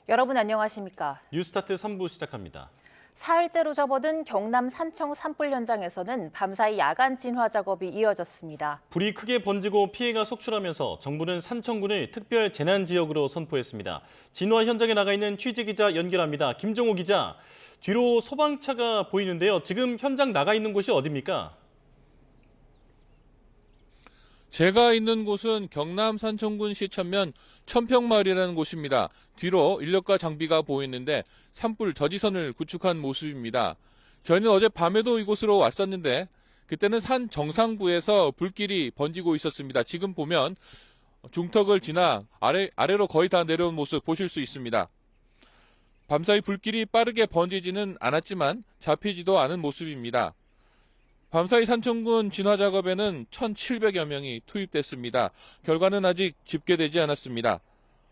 여러분 안녕하십니까? 뉴스타트 3부 시작합니다. 사흘째로 접어든 경남 산청 산불 현장에서는 밤사이 야간 진화 작업이 이어졌습니다. 불이 크게 번지고 피해가 속출하면서 정부는 산청군을 특별 재난지역으로 선포했습니다. 진화 현장에 나가 있는 취재기자 연결합니다. 김종호 기자, 뒤로 소방차가 보이는데요. 지금 현장 나가 있는 곳이 어디입니까? 제가 있는 곳은 경남 산청군 시천면 천평마을이라는 곳입니다. 뒤로 인력과 장비가 보이는데 산불 저지선을 구축한 모습입니다. 저희는 어제 밤에도 이곳으로 왔었는데 그때는 산 정상부에서 불길이 번지고 있었습니다. 지금 보면 중턱을 지나 아래로 거의 다 내려온 모습 보실 수 있습니다. 밤사이 불길이 빠르게 번지지는 않았지만 잡히지도 않은 모습입니다. 밤사이 산청군 진화 작업에는 1,700여 명이 투입됐습니다. 결과는 아직 집계되지 않았습니다.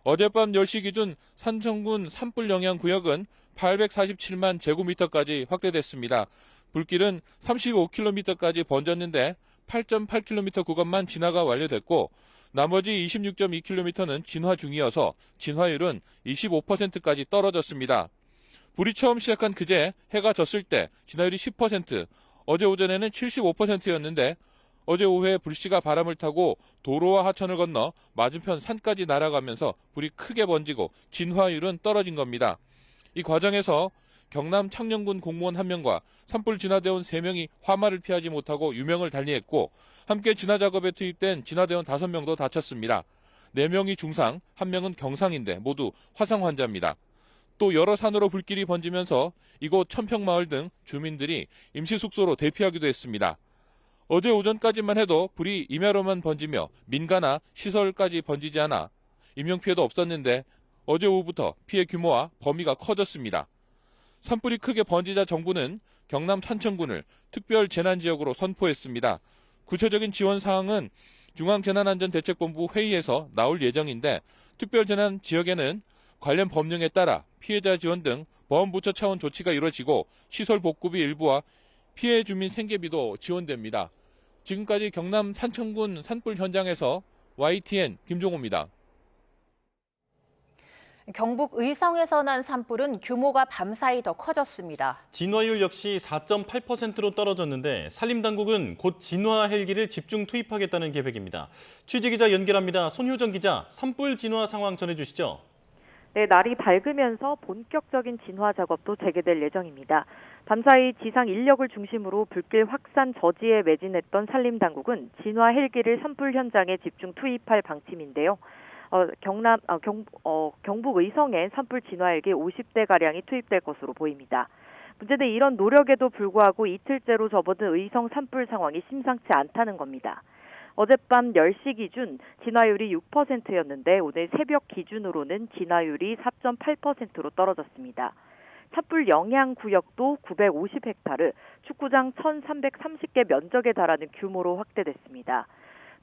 어젯밤 10시 기준 산청군 산불 영향 구역은 847만 제곱미터까지 확대됐습니다. 불길은 35km까지 번졌는데 8.8km 구간만 진화가 완료됐고 나머지 26.2km는 진화 중이어서 진화율은 25%까지 떨어졌습니다. 불이 처음 시작한 그제 해가 졌을 때 진화율이 10%, 어제 오전에는 75%였는데 어제 오후에 불씨가 바람을 타고 도로와 하천을 건너 맞은편 산까지 날아가면서 불이 크게 번지고 진화율은 떨어진 겁니다. 이 과정에서 경남 창녕군 공무원 1명과 산불 진화대원 3명이 화마를 피하지 못하고 유명을 달리했고 함께 진화 작업에 투입된 진화대원 5명도 다쳤습니다. 4명이 중상, 1명은 경상인데 모두 화상 환자입니다. 또 여러 산으로 불길이 번지면서 이곳 천평마을 등 주민들이 임시숙소로 대피하기도 했습니다. 어제 오전까지만 해도 불이 임야로만 번지며 민가나 시설까지 번지지 않아 인명피해도 없었는데 어제 오후부터 피해 규모와 범위가 커졌습니다. 산불이 크게 번지자 정부는 경남 산청군을 특별 재난지역으로 선포했습니다. 구체적인 지원 사항은 중앙재난안전대책본부 회의에서 나올 예정인데 특별 재난지역에는 관련 법령에 따라 피해자 지원 등 보훈부처 차원 조치가 이루어지고 시설 복구비 일부와 피해 주민 생계비도 지원됩니다. 지금까지 경남 산청군 산불 현장에서 YTN 김종호입니다. 경북 의성에서 난 산불은 규모가 밤사이 더 커졌습니다. 진화율 역시 4.8%로 떨어졌는데 산림당국은 곧 진화 헬기를 집중 투입하겠다는 계획입니다. 취재기자 연결합니다. 손효정 기자, 산불 진화 상황 전해주시죠. 네, 날이 밝으면서 본격적인 진화 작업도 재개될 예정입니다. 밤사이 지상 인력을 중심으로 불길 확산 저지에 매진했던 산림당국은 진화 헬기를 산불 현장에 집중 투입할 방침인데요. 경북 의성에 산불 진화 헬기 50대가량이 투입될 것으로 보입니다. 문제는 이런 노력에도 불구하고 이틀째로 접어든 의성 산불 상황이 심상치 않다는 겁니다. 어젯밤 10시 기준 진화율이 6%였는데 오늘 새벽 기준으로는 진화율이 4.8%로 떨어졌습니다. 산불 영향 구역도 950헥타르, 축구장 1,330개 면적에 달하는 규모로 확대됐습니다.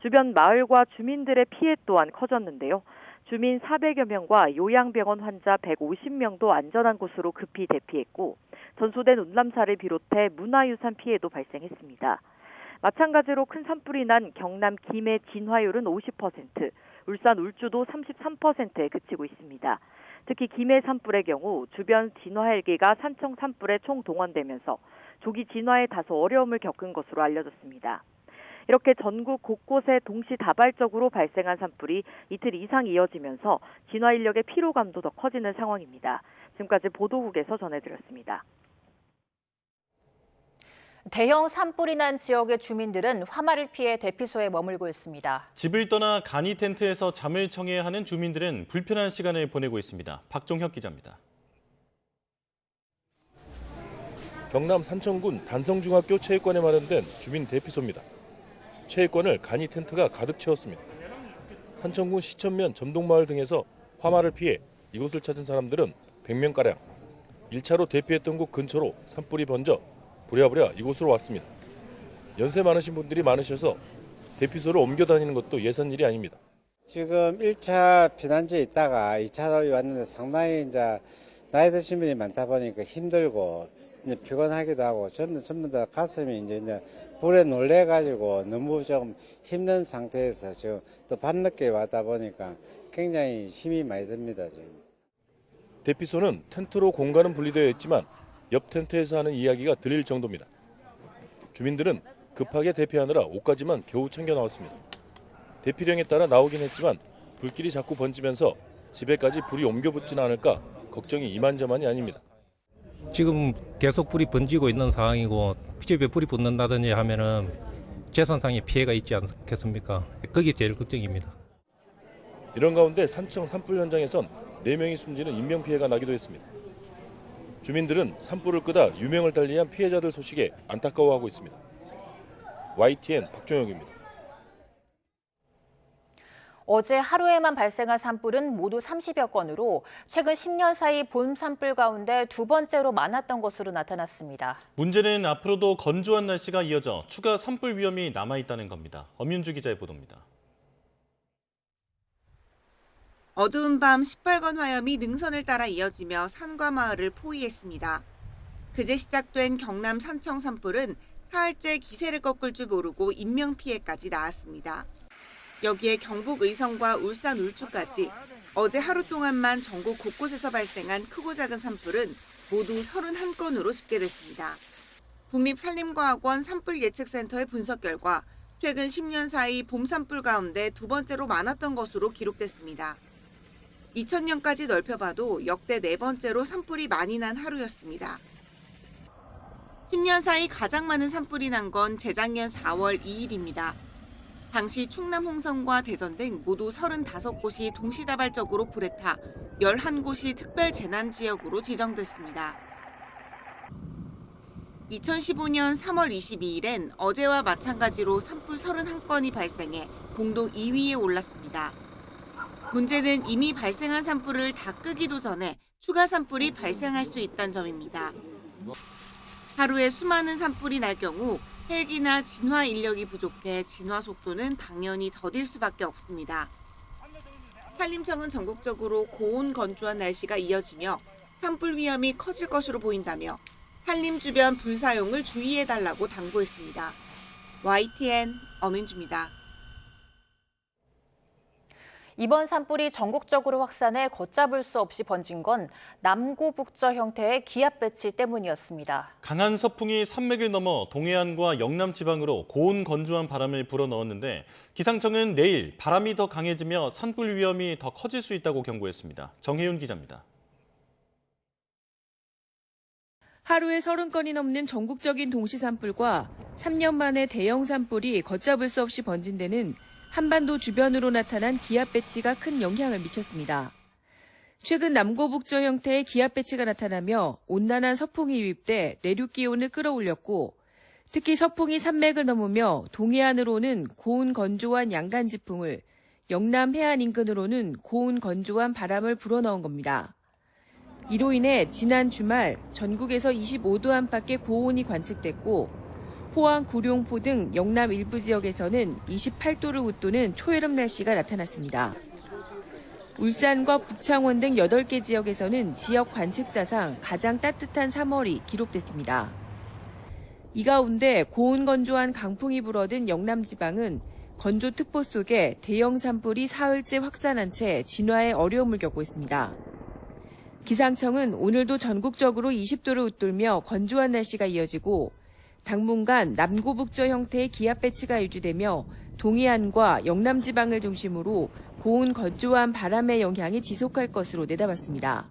주변 마을과 주민들의 피해 또한 커졌는데요. 주민 400여 명과 요양병원 환자 150명도 안전한 곳으로 급히 대피했고 전소된 운남사를 비롯해 문화유산 피해도 발생했습니다. 마찬가지로 큰 산불이 난 경남 김해 진화율은 50%, 울산 울주도 33%에 그치고 있습니다. 특히 김해 산불의 경우 주변 진화 헬기가 산청 산불에 총동원되면서 조기 진화에 다소 어려움을 겪은 것으로 알려졌습니다. 이렇게 전국 곳곳에 동시다발적으로 발생한 산불이 이틀 이상 이어지면서 진화 인력의 피로감도 더 커지는 상황입니다. 지금까지 보도국에서 전해드렸습니다. 대형 산불이 난 지역의 주민들은 화마를 피해 대피소에 머물고 있습니다. 집을 떠나 간이 텐트에서 잠을 청해야 하는 주민들은 불편한 시간을 보내고 있습니다. 박종혁 기자입니다. 경남 산청군 단성중학교 체육관에 마련된 주민 대피소입니다. 체육관을 간이 텐트가 가득 채웠습니다. 산청군 시천면 점동마을 등에서 화마를 피해 이곳을 찾은 사람들은 100명가량. 1차로 대피했던 곳 근처로 산불이 번져 부랴부랴 이곳으로 왔습니다. 연세 많으신 분들이 많으셔서 대피소를 옮겨 다니는 것도 예산 일이 아닙니다. 지금 1차 피난지에 있다가 2차로 왔는데 상당히 이제 나이 드신 분이 많다 보니까 힘들고 이제 피곤하기도 하고 전부 다 가슴이 이제 불에 놀래가지고 너무 좀 힘든 상태에서 지금 또 밤늦게 왔다 보니까 굉장히 힘이 많이 듭니다, 지금. 대피소는 텐트로 공간은 분리되어 있지만 옆 텐트에서 하는 이야기가 들릴 정도입니다. 주민들은 급하게 대피하느라 옷까지만 겨우 챙겨 나왔습니다. 대피령에 따라 나오긴 했지만 불길이 자꾸 번지면서 집에까지 불이 옮겨 붙지는 않을까 걱정이 이만저만이 아닙니다. 지금 계속 불이 번지고 있는 상황이고 집에 불이 붙는다든지 하면은 재산상의 피해가 있지 않겠습니까? 그게 제일 걱정입니다. 이런 가운데 산청 산불 현장에선 4명이 숨지는 인명피해가 나기도 했습니다. 주민들은 산불을 끄다 유명을 달리한 피해자들 소식에 안타까워하고 있습니다. YTN 박종혁입니다. 어제 하루에만 발생한 산불은 모두 30여 건으로 최근 10년 사이 봄 산불 가운데 두 번째로 많았던 것으로 나타났습니다. 문제는 앞으로도 건조한 날씨가 이어져 추가 산불 위험이 남아있다는 겁니다. 엄윤주 기자의 보도입니다. 어두운 밤 시뻘건 화염이 능선을 따라 이어지며 산과 마을을 포위했습니다. 그제 시작된 경남 산청 산불은 사흘째 기세를 꺾을 줄 모르고 인명피해까지 나왔습니다. 여기에 경북 의성과 울산 울주까지 어제 하루 동안만 전국 곳곳에서 발생한 크고 작은 산불은 모두 31건으로 집계됐습니다. 국립산림과학원 산불예측센터의 분석 결과 최근 10년 사이 봄 산불 가운데 두 번째로 많았던 것으로 기록됐습니다. 2000년까지 넓혀봐도 역대 네 번째로 산불이 많이 난 하루였습니다. 10년 사이 가장 많은 산불이 난 건 재작년 4월 2일입니다. 당시 충남 홍성과 대전 등 모두 35곳이 동시다발적으로 불에 타 11곳이 특별재난지역으로 지정됐습니다. 2015년 3월 22일엔 어제와 마찬가지로 산불 31건이 발생해 공동 2위에 올랐습니다. 문제는 이미 발생한 산불을 다 끄기도 전에 추가 산불이 발생할 수 있다는 점입니다. 하루에 수많은 산불이 날 경우 헬기나 진화 인력이 부족해 진화 속도는 당연히 더딜 수밖에 없습니다. 산림청은 전국적으로 고온 건조한 날씨가 이어지며 산불 위험이 커질 것으로 보인다며 산림 주변 불 사용을 주의해달라고 당부했습니다. YTN 엄윤주입니다. 이번 산불이 전국적으로 확산해 걷잡을 수 없이 번진 건 남고북저 형태의 기압 배치 때문이었습니다. 강한 서풍이 산맥을 넘어 동해안과 영남 지방으로 고온 건조한 바람을 불어넣었는데 기상청은 내일 바람이 더 강해지며 산불 위험이 더 커질 수 있다고 경고했습니다. 정혜윤 기자입니다. 하루에 30건이 넘는 전국적인 동시 산불과 3년 만에 대형 산불이 걷잡을 수 없이 번진 데는 한반도 주변으로 나타난 기압 배치가 큰 영향을 미쳤습니다. 최근 남고북저 형태의 기압 배치가 나타나며 온난한 서풍이 유입돼 내륙 기온을 끌어올렸고 특히 서풍이 산맥을 넘으며 동해안으로는 고온 건조한 양간 지풍을, 영남 해안 인근으로는 고온 건조한 바람을 불어넣은 겁니다. 이로 인해 지난 주말 전국에서 25도 안팎의 고온이 관측됐고 포항, 구룡포 등 영남 일부 지역에서는 28도를 웃도는 초여름 날씨가 나타났습니다. 울산과 북창원 등 8개 지역에서는 지역 관측사상 가장 따뜻한 3월이 기록됐습니다. 이 가운데 고온 건조한 강풍이 불어든 영남 지방은 건조특보 속에 대형 산불이 사흘째 확산한 채 진화에 어려움을 겪고 있습니다. 기상청은 오늘도 전국적으로 20도를 웃돌며 건조한 날씨가 이어지고 당분간 남고북저 형태의 기압 배치가 유지되며 동해안과 영남 지방을 중심으로 고온 건조한 바람의 영향이 지속할 것으로 내다봤습니다.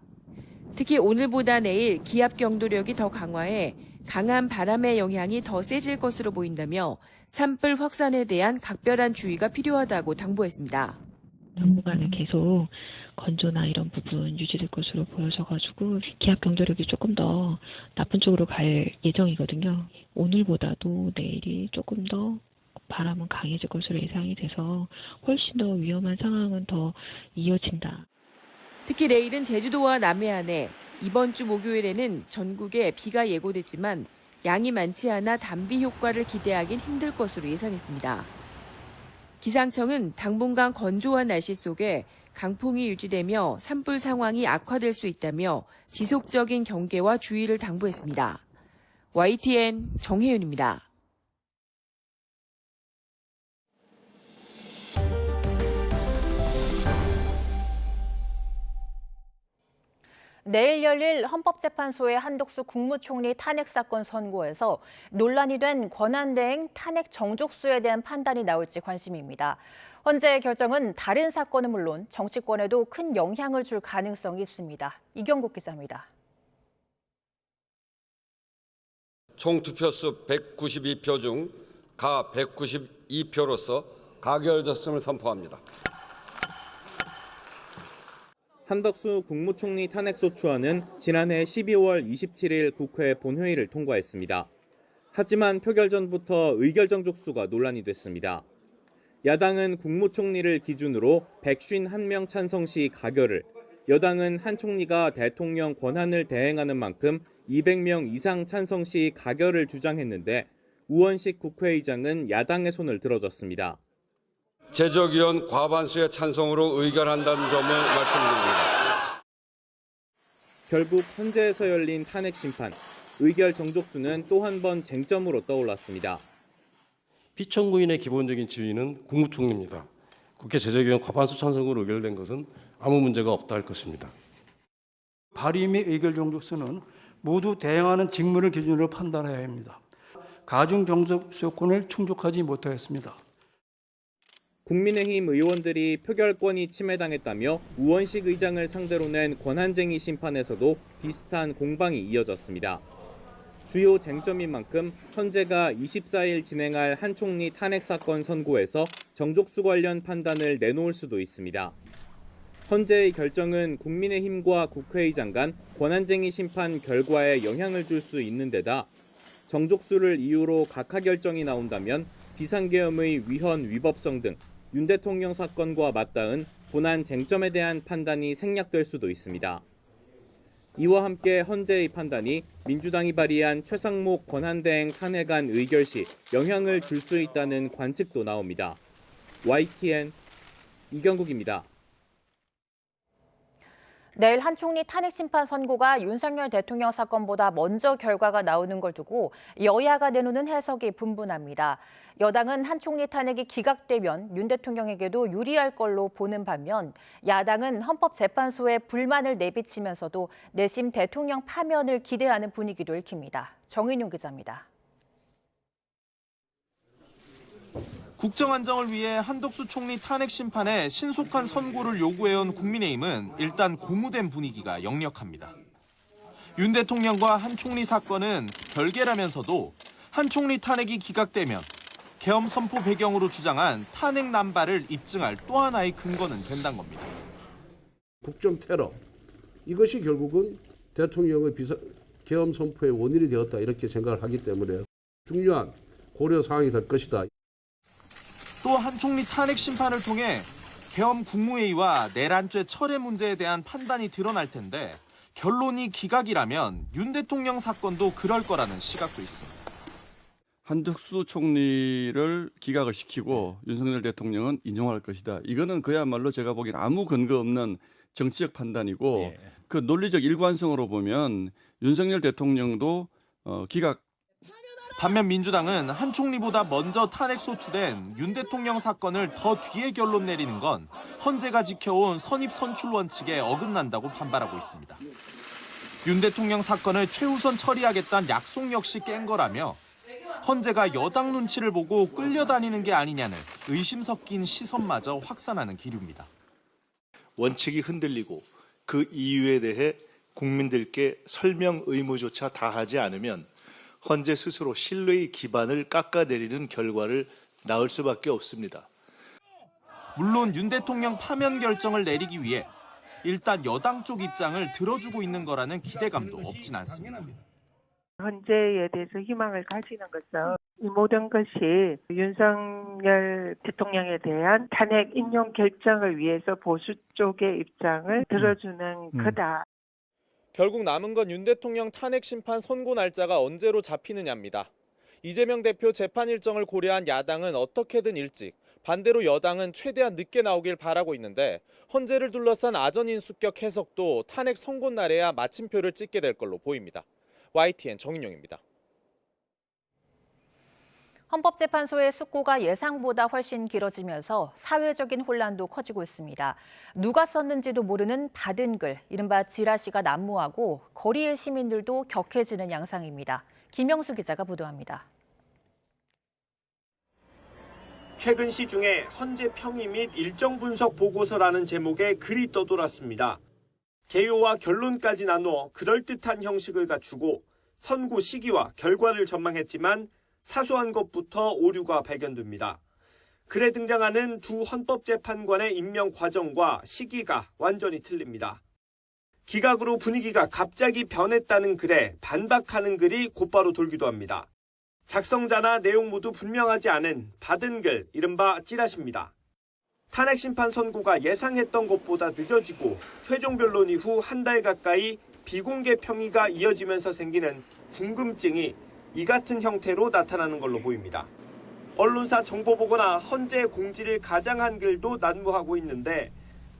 특히 오늘보다 내일 기압 경도력이 더 강화해 강한 바람의 영향이 더 세질 것으로 보인다며 산불 확산에 대한 각별한 주의가 필요하다고 당부했습니다. 당분간은 계속 건조나 이런 부분 유지될 것으로 보여져가지고 기압 경도력이 조금 더 나쁜 쪽으로 갈 예정이거든요. 오늘보다도 내일이 조금 더 바람은 강해질 것으로 예상이 돼서 훨씬 더 위험한 상황은 더 이어진다. 특히 내일은 제주도와 남해안에 이번 주 목요일에는 전국에 비가 예고됐지만 양이 많지 않아 단비 효과를 기대하긴 힘들 것으로 예상했습니다. 기상청은 당분간 건조한 날씨 속에 강풍이 유지되며 산불 상황이 악화될 수 있다며 지속적인 경계와 주의를 당부했습니다. YTN 정혜윤입니다. 내일 열릴 헌법재판소의 한덕수 국무총리 탄핵 사건 선고에서 논란이 된 권한대행 탄핵 정족수에 대한 판단이 나올지 관심입니다. 헌재의 결정은 다른 사건은 물론 정치권에도 큰 영향을 줄 가능성이 있습니다. 이경국 기자입니다. 총 투표수 192표 중 가 192표로서 가결됐음을 선포합니다. 한덕수 국무총리 탄핵소추안은 지난해 12월 27일 국회 본회의를 통과했습니다. 하지만 표결 전부터 의결정족수가 논란이 됐습니다. 야당은 국무총리를 기준으로 151명 찬성 시 가결을, 여당은 한 총리가 대통령 권한을 대행하는 만큼 200명 이상 찬성 시 가결을 주장했는데 우원식 국회의장은 야당의 손을 들어줬습니다. 제적위원 과반수의 찬성으로 의결한다는 점을 말씀드립니다. 결국 헌재에서 열린 탄핵 심판, 의결 정족수는 또 한 번 쟁점으로 떠올랐습니다. 피청구인의 기본적인 지위는 국무총리입니다. 국회 제적위원 과반수 찬성으로 의결된 것은 아무 문제가 없다 할 것입니다. 발의 및 의결 정족수는 모두 대행하는 직무를 기준으로 판단해야 합니다. 가중 정족수권을 충족하지 못하였습니다. 국민의힘 의원들이 표결권이 침해당했다며 우원식 의장을 상대로 낸 권한쟁의 심판에서도 비슷한 공방이 이어졌습니다. 주요 쟁점인 만큼 헌재가 24일 진행할 한 총리 탄핵 사건 선고에서 정족수 관련 판단을 내놓을 수도 있습니다. 헌재의 결정은 국민의힘과 국회의장 간 권한쟁의 심판 결과에 영향을 줄 수 있는 데다 정족수를 이유로 각하 결정이 나온다면 비상계엄의 위헌 위법성 등 윤 대통령 사건과 맞닿은 본안 쟁점에 대한 판단이 생략될 수도 있습니다. 이와 함께 헌재의 판단이 민주당이 발의한 최상목 권한대행 탄핵안 의결 시 영향을 줄 수 있다는 관측도 나옵니다. YTN 이경국입니다. 내일 한 총리 탄핵 심판 선고가 윤석열 대통령 사건보다 먼저 결과가 나오는 걸 두고 여야가 내놓는 해석이 분분합니다. 여당은 한 총리 탄핵이 기각되면 윤 대통령에게도 유리할 걸로 보는 반면 야당은 헌법재판소에 불만을 내비치면서도 내심 대통령 파면을 기대하는 분위기도 읽힙니다. 정인용 기자입니다. 국정 안정을 위해 한덕수 총리 탄핵 심판에 신속한 선고를 요구해온 국민의힘은 일단 고무된 분위기가 역력합니다. 윤 대통령과 한 총리 사건은 별개라면서도 한 총리 탄핵이 기각되면 계엄 선포 배경으로 주장한 탄핵 남발을 입증할 또 하나의 근거는 된다는 겁니다. 국정 테러, 이것이 결국은 대통령의 계엄 선포의 원인이 되었다 이렇게 생각을 하기 때문에 중요한 고려 사항이 될 것이다. 또 한 총리 탄핵 심판을 통해 계엄 국무회의와 내란죄 철회 문제에 대한 판단이 드러날 텐데 결론이 기각이라면 윤 대통령 사건도 그럴 거라는 시각도 있습니다. 한덕수 총리를 기각을 시키고 윤석열 대통령은 인용할 것이다. 이거는 그야말로 제가 보기엔 아무 근거 없는 정치적 판단이고 그 논리적 일관성으로 보면 윤석열 대통령도 기각. 반면 민주당은 한 총리보다 먼저 탄핵 소추된 윤 대통령 사건을 더 뒤에 결론 내리는 건 헌재가 지켜온 선입선출 원칙에 어긋난다고 반발하고 있습니다. 윤 대통령 사건을 최우선 처리하겠다는 약속 역시 깬 거라며 헌재가 여당 눈치를 보고 끌려다니는 게 아니냐는 의심 섞인 시선마저 확산하는 기류입니다. 원칙이 흔들리고 그 이유에 대해 국민들께 설명 의무조차 다하지 않으면 헌재 스스로 신뢰의 기반을 깎아내리는 결과를 낳을 수밖에 없습니다. 물론 윤 대통령 파면 결정을 내리기 위해 일단 여당 쪽 입장을 들어주고 있는 거라는 기대감도 없진 않습니다. 헌재에 대해서 희망을 가지는 것은 이 모든 것이 윤석열 대통령에 대한 탄핵 인용 결정을 위해서 보수 쪽의 입장을 들어주는 거다. 결국 남은 건 윤 대통령 탄핵 심판 선고 날짜가 언제로 잡히느냐입니다. 이재명 대표 재판 일정을 고려한 야당은 어떻게든 일찍, 반대로 여당은 최대한 늦게 나오길 바라고 있는데 헌재를 둘러싼 아전인수격 해석도 탄핵 선고 날에야 마침표를 찍게 될 걸로 보입니다. YTN 정인용입니다. 헌법재판소의 숙고가 예상보다 훨씬 길어지면서 사회적인 혼란도 커지고 있습니다. 누가 썼는지도 모르는 받은 글, 이른바 지라시가 난무하고 거리의 시민들도 격해지는 양상입니다. 김영수 기자가 보도합니다. 최근 시중에 헌재 평의 및 일정 분석 보고서라는 제목의 글이 떠돌았습니다. 개요와 결론까지 나누어 그럴듯한 형식을 갖추고 선고 시기와 결과를 전망했지만 사소한 것부터 오류가 발견됩니다. 글에 등장하는 두 헌법재판관의 임명 과정과 시기가 완전히 틀립니다. 기각으로 분위기가 갑자기 변했다는 글에 반박하는 글이 곧바로 돌기도 합니다. 작성자나 내용 모두 분명하지 않은 받은 글, 이른바 찌라시입니다. 탄핵 심판 선고가 예상했던 것보다 늦어지고 최종 변론 이후 한 달 가까이 비공개 평의가 이어지면서 생기는 궁금증이 이 같은 형태로 나타나는 걸로 보입니다. 언론사 정보보거나 헌재 공지를 가장한 글도 난무하고 있는데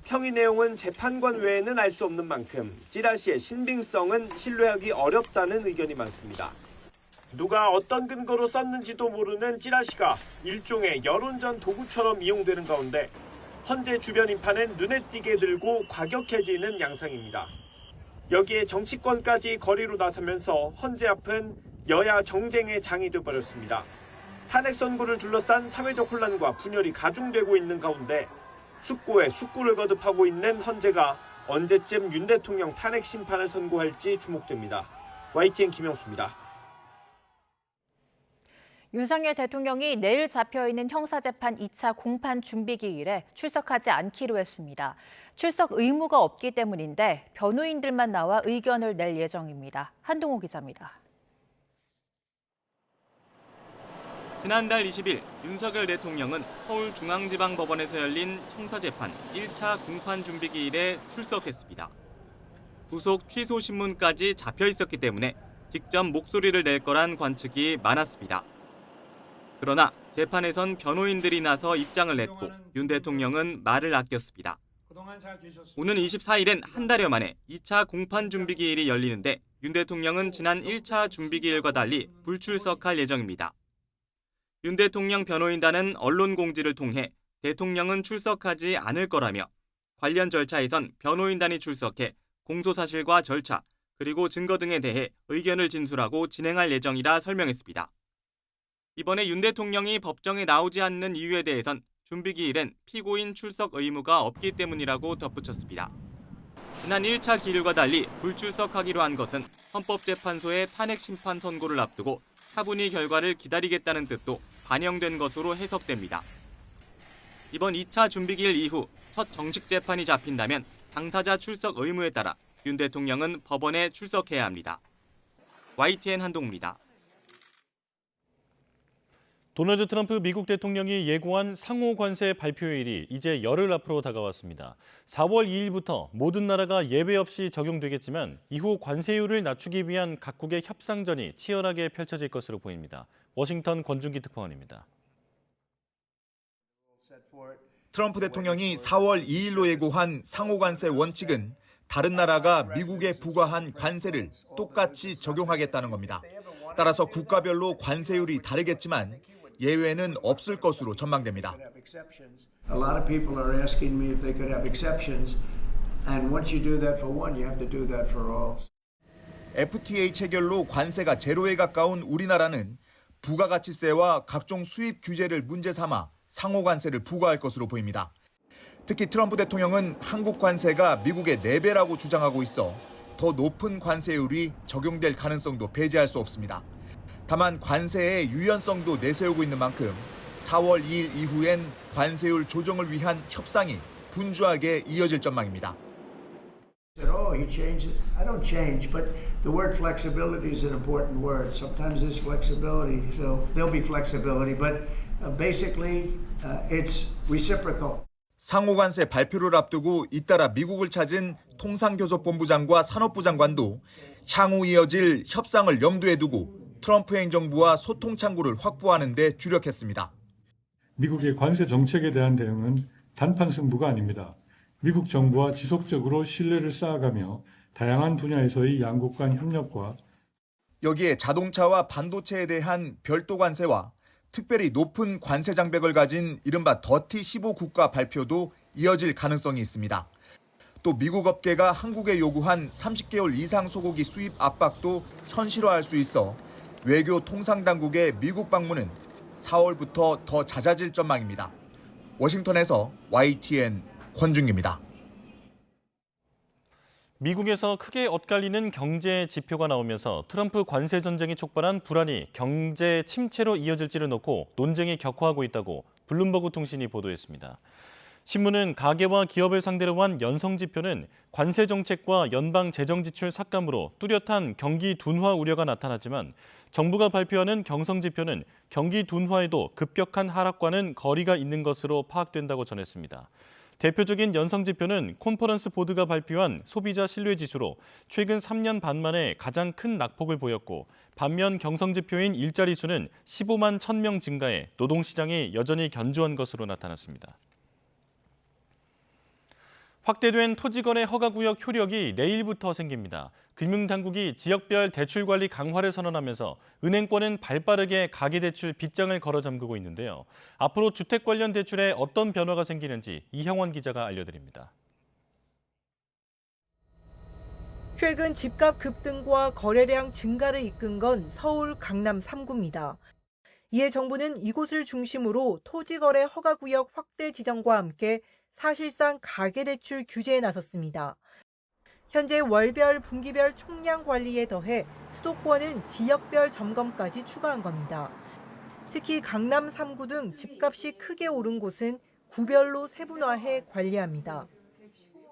평의 내용은 재판관 외에는 알 수 없는 만큼 찌라시의 신빙성은 신뢰하기 어렵다는 의견이 많습니다. 누가 어떤 근거로 썼는지도 모르는 찌라시가 일종의 여론전 도구처럼 이용되는 가운데 헌재 주변 인파는 눈에 띄게 들고 과격해지는 양상입니다. 여기에 정치권까지 거리로 나서면서 헌재 앞은 여야 정쟁의 장이 되어버렸습니다. 탄핵 선고를 둘러싼 사회적 혼란과 분열이 가중되고 있는 가운데 숙고에 숙고를 거듭하고 있는 헌재가 언제쯤 윤 대통령 탄핵 심판을 선고할지 주목됩니다. YTN 김영수입니다. 윤석열 대통령이 내일 잡혀있는 형사재판 2차 공판 준비기일에 출석하지 않기로 했습니다. 출석 의무가 없기 때문인데 변호인들만 나와 의견을 낼 예정입니다. 한동호 기자입니다. 지난달 20일 윤석열 대통령은 서울중앙지방법원에서 열린 형사재판 1차 공판준비기일에 출석했습니다. 부속 취소 신문까지 잡혀 있었기 때문에 직접 목소리를 낼 거란 관측이 많았습니다. 그러나 재판에선 변호인들이 나서 입장을 냈고 윤 대통령은 말을 아꼈습니다. 오는 24일엔 한 달여 만에 2차 공판준비기일이 열리는데 윤 대통령은 지난 1차 준비기일과 달리 불출석할 예정입니다. 윤 대통령 변호인단은 언론 공지를 통해 대통령은 출석하지 않을 거라며 관련 절차에선 변호인단이 출석해 공소사실과 절차, 그리고 증거 등에 대해 의견을 진술하고 진행할 예정이라 설명했습니다. 이번에 윤 대통령이 법정에 나오지 않는 이유에 대해선 준비기일엔 피고인 출석 의무가 없기 때문이라고 덧붙였습니다. 지난 1차 기일과 달리 불출석하기로 한 것은 헌법재판소의 탄핵 심판 선고를 앞두고 차분히 결과를 기다리겠다는 뜻도 반영된 것으로 해석됩니다. 이번 2차 준비기일 이후 첫 정식 재판이 잡힌다면 당사자 출석 의무에 따라 윤 대통령은 법원에 출석해야 합니다. YTN 한동우입니다. 도널드 트럼프 미국 대통령이 예고한 상호 관세 발표일이 이제 열흘 앞으로 다가왔습니다. 4월 2일부터 모든 나라가 예외 없이 적용되겠지만 이후 관세율을 낮추기 위한 각국의 협상전이 치열하게 펼쳐질 것으로 보입니다. 워싱턴 권준기 특파원입니다. 트럼프 대통령이 4월 2일로 예고한 상호 관세 원칙은 다른 나라가 미국에 부과한 관세를 똑같이 적용하겠다는 겁니다. 따라서 국가별로 관세율이 다르겠지만 예외는 없을 것으로 전망됩니다. A lot of people are asking me if they could have exceptions, and once you do that for one, you have to do that for all. FTA 체결로 관세가 제로에 가까운 우리나라는 부가가치세와 각종 수입 규제를 문제 삼아 상호 관세를 부과할 것으로 보입니다. 특히 트럼프 대통령은 한국 관세가 미국의 4배라고 주장하고 있어 더 높은 관세율이 적용될 가능성도 배제할 수 없습니다. 다만 관세의 유연성도 내세우고 있는 만큼 4월 2일 이후엔 관세율 조정을 위한 협상이 분주하게 이어질 전망입니다. He changed it. I don't change, but the word flexibility is an important word. Sometimes there's flexibility, so there'll be flexibility, but basically it's reciprocal. 상호 관세 발표를 앞두고 잇따라 미국을 찾은 통상교섭본부장과 산업부 장관도 향후 이어질 협상을 염두에 두고 트럼프 행정부와 소통 창구를 확보하는 데 주력했습니다. 미국의 관세 정책에 대한 대응은 단판 승부가 아닙니다. 미국 정부와 지속적으로 신뢰를 쌓아가며 다양한 분야에서의 양국 간 협력과 여기에 자동차와 반도체에 대한 별도 관세와 특별히 높은 관세 장벽을 가진 이른바 더티 15 국가 발표도 이어질 가능성이 있습니다. 또 미국 업계가 한국에 요구한 30개월 이상 소고기 수입 압박도 현실화할 수 있어 외교 통상당국의 미국 방문은 4월부터 더 잦아질 전망입니다. 워싱턴에서 YTN 권준기입니다. 미국에서 크게 엇갈리는 경제 지표가 나오면서 트럼프 관세 전쟁이 촉발한 불안이 경제 침체로 이어질지를 놓고 논쟁이 격화하고 있다고 블룸버그 통신이 보도했습니다. 신문은 가계와 기업을 상대로 한 연성 지표는 관세 정책과 연방 재정 지출 삭감으로 뚜렷한 경기 둔화 우려가 나타났지만 정부가 발표하는 경성 지표는 경기 둔화에도 급격한 하락과는 거리가 있는 것으로 파악된다고 전했습니다. 대표적인 연성 지표는 컨퍼런스 보드가 발표한 소비자 신뢰 지수로 최근 3년 반 만에 가장 큰 낙폭을 보였고 반면 경성 지표인 일자리 수는 15만 1,000명 증가해 노동시장이 여전히 견조한 것으로 나타났습니다. 확대된 토지거래 허가구역 효력이 내일부터 생깁니다. 금융당국이 지역별 대출 관리 강화를 선언하면서 은행권은 발빠르게 가계대출 빗장을 걸어 잠그고 있는데요. 앞으로 주택 관련 대출에 어떤 변화가 생기는지 이형원 기자가 알려드립니다. 최근 집값 급등과 거래량 증가를 이끈 건 서울 강남 3구입니다. 이에 정부는 이곳을 중심으로 토지거래 허가구역 확대 지정과 함께 사실상 가계대출 규제에 나섰습니다. 현재 월별, 분기별 총량 관리에 더해 수도권은 지역별 점검까지 추가한 겁니다. 특히 강남 3구 등 집값이 크게 오른 곳은 구별로 세분화해 관리합니다.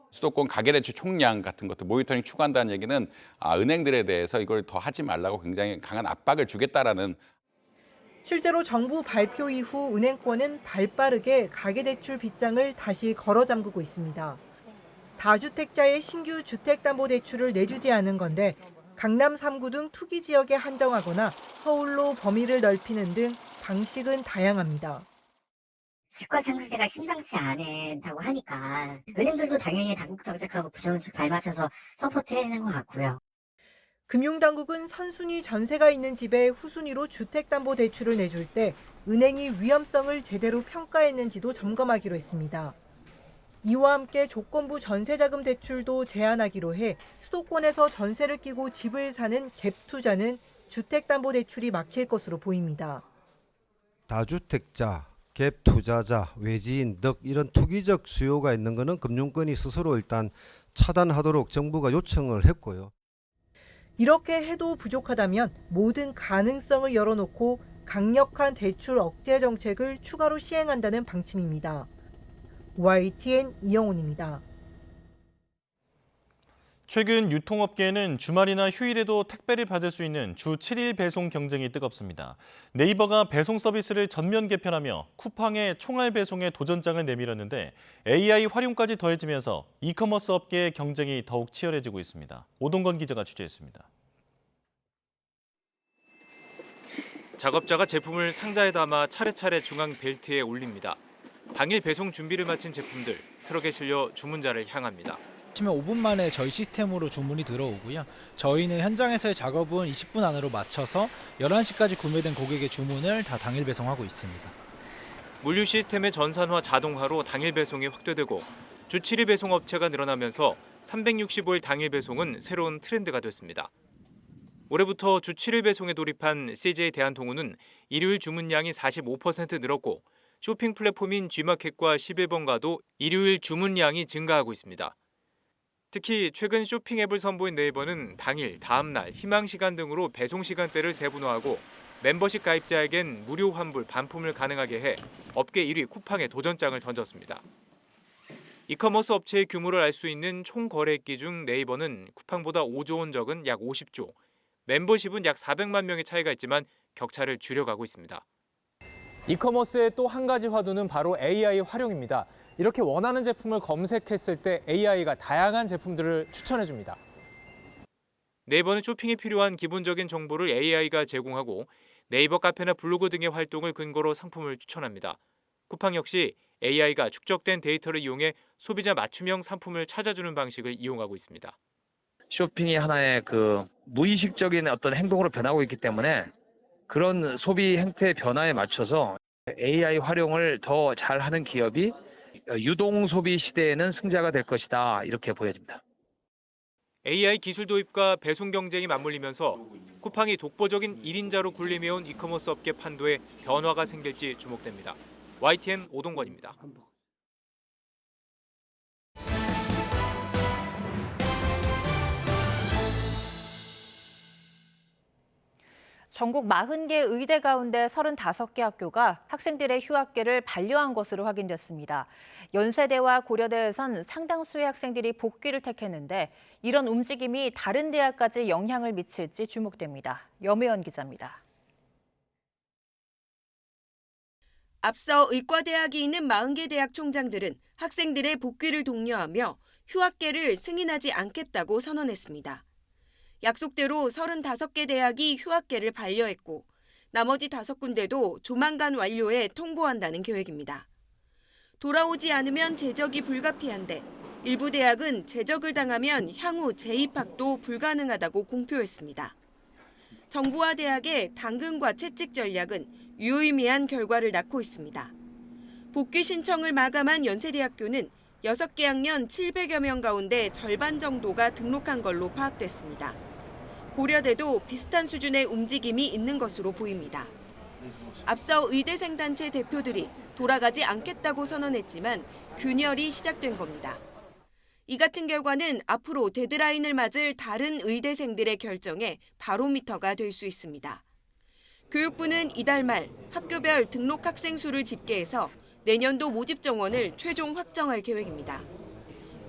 수도권 가계대출 총량 같은 것도 모니터링 추가한다는 얘기는 은행들에 대해서 이걸 더 하지 말라고 굉장히 강한 압박을 주겠다라는. 실제로 정부 발표 이후 은행권은 발빠르게 가계대출 빗장을 다시 걸어 잠그고 있습니다. 다주택자의 신규 주택담보대출을 내주지 않은 건데 강남 3구 등 투기 지역에 한정하거나 서울로 범위를 넓히는 등 방식은 다양합니다. 집값상승세가 심상치 않다고 하니까 은행들도 당연히 당국 정책하고 부정책 발맞춰서 서포트해내는 것 같고요. 금융당국은 선순위 전세가 있는 집에 후순위로 주택담보대출을 내줄 때 은행이 위험성을 제대로 평가했는지도 점검하기로 했습니다. 이와 함께 조건부 전세자금 대출도 제한하기로 해 수도권에서 전세를 끼고 집을 사는 갭 투자는 주택담보대출이 막힐 것으로 보입니다. 다주택자, 갭 투자자, 외지인 등 이런 투기적 수요가 있는 것은 금융권이 스스로 일단 차단하도록 정부가 요청을 했고요. 이렇게 해도 부족하다면 모든 가능성을 열어놓고 강력한 대출 억제 정책을 추가로 시행한다는 방침입니다. YTN 이영훈입니다. 최근 유통업계에는 주말이나 휴일에도 택배를 받을 수 있는 주 7일 배송 경쟁이 뜨겁습니다. 네이버가 배송 서비스를 전면 개편하며 쿠팡의 총알 배송에 도전장을 내밀었는데 AI 활용까지 더해지면서 이커머스 업계의 경쟁이 더욱 치열해지고 있습니다. 오동건 기자가 취재했습니다. 작업자가 제품을 상자에 담아 차례차례 중앙 벨트에 올립니다. 당일 배송 준비를 마친 제품들 트럭에 실려 주문자를 향합니다. 아침에 5분 만에 저희 시스템으로 주문이 들어오고요. 저희는 현장에서의 작업은 20분 안으로 마쳐서 11시까지 구매된 고객의 주문을 다 당일 배송하고 있습니다. 물류 시스템의 전산화 자동화로 당일 배송이 확대되고 주 7일 배송 업체가 늘어나면서 365일 당일 배송은 새로운 트렌드가 됐습니다. 올해부터 주 7일 배송에 돌입한 CJ 대한통운은 일요일 주문량이 45% 늘었고 쇼핑 플랫폼인 G마켓과 11번가도 일요일 주문량이 증가하고 있습니다. 특히 최근 쇼핑 앱을 선보인 네이버는 당일, 다음날, 희망시간 등으로 배송 시간대를 세분화하고 멤버십 가입자에겐 무료 환불, 반품을 가능하게 해 업계 1위 쿠팡에 도전장을 던졌습니다. 이커머스 업체의 규모를 알 수 있는 총 거래액기 중 네이버는 쿠팡보다 5조 원 적은 약 50조, 멤버십은 약 400만 명의 차이가 있지만 격차를 줄여가고 있습니다. 이커머스의 또 한 가지 화두는 바로 AI 활용입니다. 이렇게 원하는 제품을 검색했을 때 AI가 다양한 제품들을 추천해줍니다. 네이버는 쇼핑에 필요한 기본적인 정보를 AI가 제공하고 네이버 카페나 블로그 등의 활동을 근거로 상품을 추천합니다. 쿠팡 역시 AI가 축적된 데이터를 이용해 소비자 맞춤형 상품을 찾아주는 방식을 이용하고 있습니다. 쇼핑이 하나의 무의식적인 어떤 행동으로 변하고 있기 때문에 그런 소비 행태 변화에 맞춰서 AI 활용을 더 잘하는 기업이 유동 소비 시대에는 승자가 될 것이다, 이렇게 보여집니다. AI 기술 도입과 배송 경쟁이 맞물리면서 쿠팡이 독보적인 1인자로 군림해온 이커머스 업계 판도에 변화가 생길지 주목됩니다. YTN 오동건입니다. 전국 40개 의대 가운데 35개 학교가 학생들의 휴학계를 반려한 것으로 확인됐습니다. 연세대와 고려대에선 상당수의 학생들이 복귀를 택했는데 이런 움직임이 다른 대학까지 영향을 미칠지 주목됩니다. 염혜연 기자입니다. 앞서 의과대학이 있는 40개 대학 총장들은 학생들의 복귀를 독려하며 휴학계를 승인하지 않겠다고 선언했습니다. 약속대로 35개 대학이 휴학계를 반려했고 나머지 5군데도 조만간 완료해 통보한다는 계획입니다. 돌아오지 않으면 재적이 불가피한데 일부 대학은 재적을 당하면 향후 재입학도 불가능하다고 공표했습니다. 정부와 대학의 당근과 채찍 전략은 유의미한 결과를 낳고 있습니다. 복귀 신청을 마감한 연세대학교는 6개 학년 700여 명 가운데 절반 정도가 등록한 걸로 파악됐습니다. 고려대도 비슷한 수준의 움직임이 있는 것으로 보입니다. 앞서 의대생 단체 대표들이 돌아가지 않겠다고 선언했지만 균열이 시작된 겁니다. 이 같은 결과는 앞으로 데드라인을 맞을 다른 의대생들의 결정에 바로미터가 될 수 있습니다. 교육부는 이달 말 학교별 등록 학생 수를 집계해서 내년도 모집 정원을 최종 확정할 계획입니다.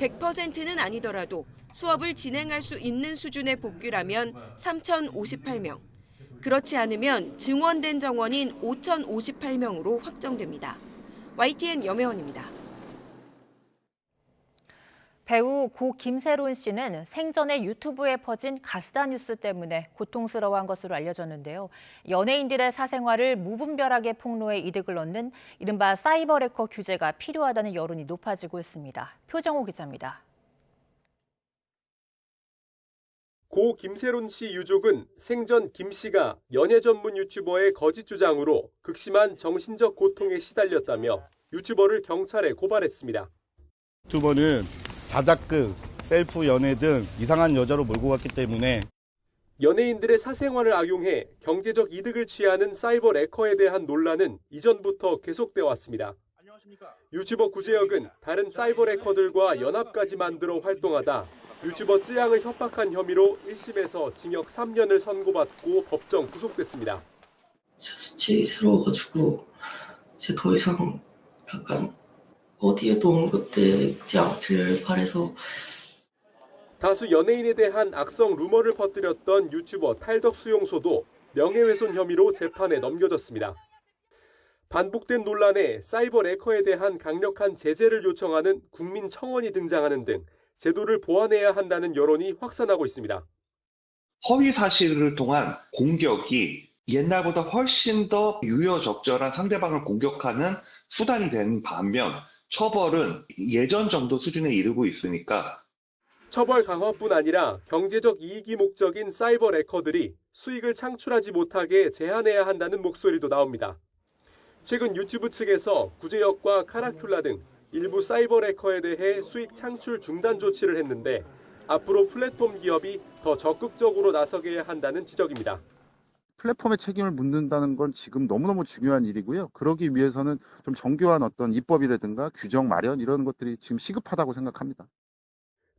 100%는 아니더라도 수업을 진행할 수 있는 수준의 복귀라면 3,058명, 그렇지 않으면 증원된 정원인 5,058명으로 확정됩니다. YTN 염혜원입니다. 배우 고 김세론 씨는 생전에 유튜브에 퍼진 가짜 뉴스 때문에 고통스러워한 것으로 알려졌는데요. 연예인들의 사생활을 무분별하게 폭로해 이득을 얻는 이른바 사이버 해커 규제가 필요하다는 여론이 높아지고 있습니다. 표정호 기자입니다. 고 김세론 씨 유족은 생전 김 씨가 연예 전문 유튜버의 거짓 주장으로 극심한 정신적 고통에 시달렸다며 유튜버를 경찰에 고발했습니다. 유튜버는 자작극, 셀프 연애 등 이상한 여자로 몰고 갔기 때문에 연예인들의 사생활을 악용해 경제적 이득을 취하는 사이버 해커에 대한 논란은 이전부터 계속되어 왔습니다. 유튜버 구제혁은 다른 사이버 해커들과 연합까지 만들어 활동하다 유튜버 쯔양을 협박한 혐의로 1심에서 징역 3년을 선고받고 법정 구속됐습니다. 수치스러워가지고 이제 더 이상 약간 어디에도 언급되지 않길 바라서. 다수 연예인에 대한 악성 루머를 퍼뜨렸던 유튜버 탈덕수용소도 명예훼손 혐의로 재판에 넘겨졌습니다. 반복된 논란에 사이버 해커에 대한 강력한 제재를 요청하는 국민청원이 등장하는 등 제도를 보완해야 한다는 여론이 확산하고 있습니다. 허위 사실을 통한 공격이 옛날보다 훨씬 더 유효적절한 상대방을 공격하는 수단이 된 반면 처벌은 예전 정도 수준에 이르고 있으니까 처벌 강화뿐 아니라 경제적 이익이 목적인 사이버 해커들이 수익을 창출하지 못하게 제한해야 한다는 목소리도 나옵니다. 최근 유튜브 측에서 구제혁과 카라큘라 등 일부 사이버 해커에 대해 수익 창출 중단 조치를 했는데 앞으로 플랫폼 기업이 더 적극적으로 나서게 해야 한다는 지적입니다. 플랫폼의 책임을 묻는다는 건 지금 너무너무 중요한 일이고요. 그러기 위해서는 좀 정교한 어떤 입법이라든가 규정 마련 이런 것들이 지금 시급하다고 생각합니다.